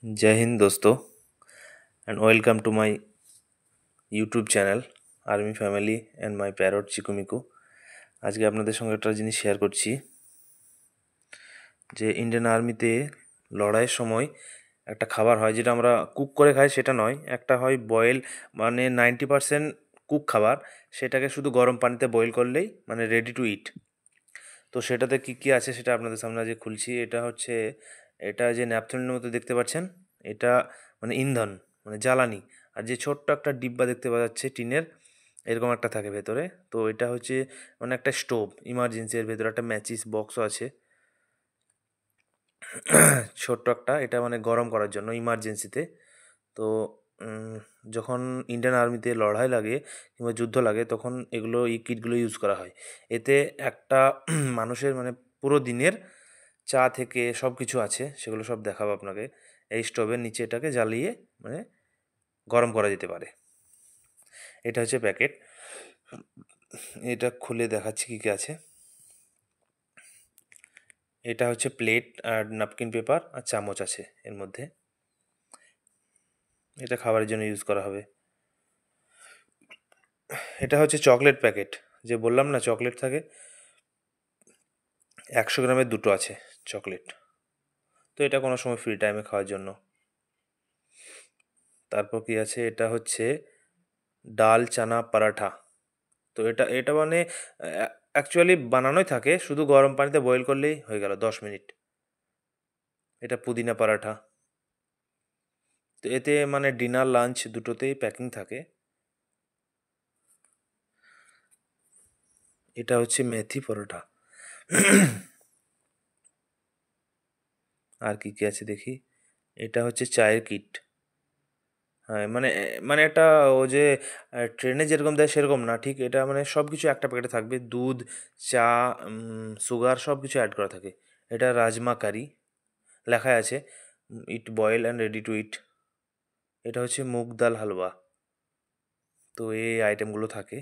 जय हिंद दोस्तों and welcome to my YouTube channel army family and my parrot Chikumiku. आज के আপনাদের সঙ্গে একটা জিনিস শেয়ার করছি যে ইন্ডিয়ান আর্মিতে লড়াইয়ের সময় একটা খাবার হয় যেটা আমরা কুক করে খাই, সেটা নয়, একটা হয় বয়েল, মানে 90% কুক খাবার, সেটাকে শুধু গরম পানিতে বয়েল করলেই মানে রেডি টু ইট। তো সেটাতে কী কী আছে সেটা আপনাদের সামনে আজকে খুলছি। এটা যে ন্যাপথলিনের মতো দেখতে পাচ্ছেন, এটা মানে ইন্ধন, মানে জ্বালানি। আর যে ছোট্ট একটা ডিব্বা দেখতে পাওয়া যাচ্ছে টিনের, এরকম একটা থাকে ভেতরে। তো এটা হচ্ছে মানে একটা স্টোভ ইমার্জেন্সি, এর ভেতরে একটা ম্যাচিস বক্সও আছে ছোট্ট একটা, এটা মানে গরম করার জন্য ইমার্জেন্সিতে। তো যখন ইন্ডিয়ান আর্মিতে লড়াই লাগে কিংবা যুদ্ধ লাগে তখন এই কিটগুলো ইউজ করা হয়। এতে একটা মানুষের মানে পুরো দিনের চা থেকে সব কিছু আছে, সেগুলো সব দেখাবো আপনাকে। এই স্টোভের নিচে এটাকে জ্বালিয়ে মানে গরম করা যেতে পারে। এটা হচ্ছে প্যাকেট, এটা খুলে দেখাচ্ছি কী কী আছে। এটা হচ্ছে প্লেট আর ন্যাপকিন পেপার আর চামচ আছে এর মধ্যে। এটা খাবারের জন্য ইউজ করা হবে। এটা হচ্ছে চকলেট প্যাকেট, যে বললাম না চকলেট থাকে, 100 গ্রামের দুটো আছে চকলেট। তো এটা কোনো সময় ফ্রি টাইমে খাওয়ার জন্য। তারপর কি আছে, এটা হচ্ছে ডাল চানা পরাঠা। তো এটা এটা মানে অ্যাকচুয়ালি বানানোই থাকে, শুধু গরম পানিতে বয়েল করলেই হয়ে গেল 10 মিনিট। এটা পুদিনা পরাঠা। তো এতে মানে ডিনার লাঞ্চ দুটোতেই প্যাকিং থাকে। এটা হচ্ছে মেথি পরোটা। আর কি কি আছে দেখি। এটা হচ্ছে চায়ের কিট। হ্যাঁ, মানে একটা ও যে ট্রেনে যেরকম দেয় সেরকম না ঠিক, এটা মানে সব কিছু একটা প্যাকেটে থাকবে, দুধ, চা, সুগার সব কিছু অ্যাড করা থাকে। এটা রাজমা কারি লেখাই আছে, ইট বয়েল অ্যান্ড রেডি টু ইট। এটা হচ্ছে মুগ ডাল হালুয়া। তো এই আইটেমগুলো থাকে,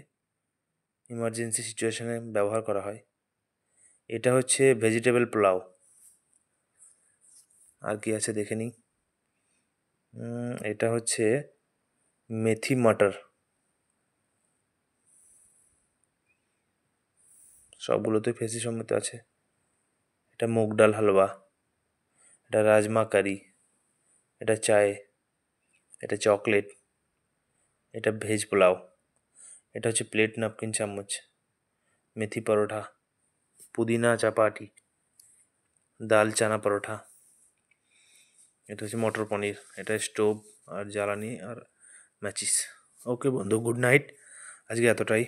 ইমার্জেন্সি সিচুয়েশনে ব্যবহার করা হয়। এটা হচ্ছে ভেজিটেবল পোলাও। আর কি আছে দেখে নিই। এটা হচ্ছে মেথি মটর। সবগুলোতে ফেসি সম্মত আছে। এটা মুগ ডাল হালুয়া। এটা রাজমা কারি। এটা চায়। এটা চকলেট। এটা ভেজ পোলাও। এটা হচ্ছে প্লেট ন্যাপকিন চামচ। মেথি পরোটা, পুদিনা চাপাটি, ডাল চানা পরোটা। এটা হচ্ছে মটর পনির। এটা স্টোভ আর জ্বালানি আর ম্যাচিস। ওকে বন্ধু, গুড নাইট। আজকে এতটাই।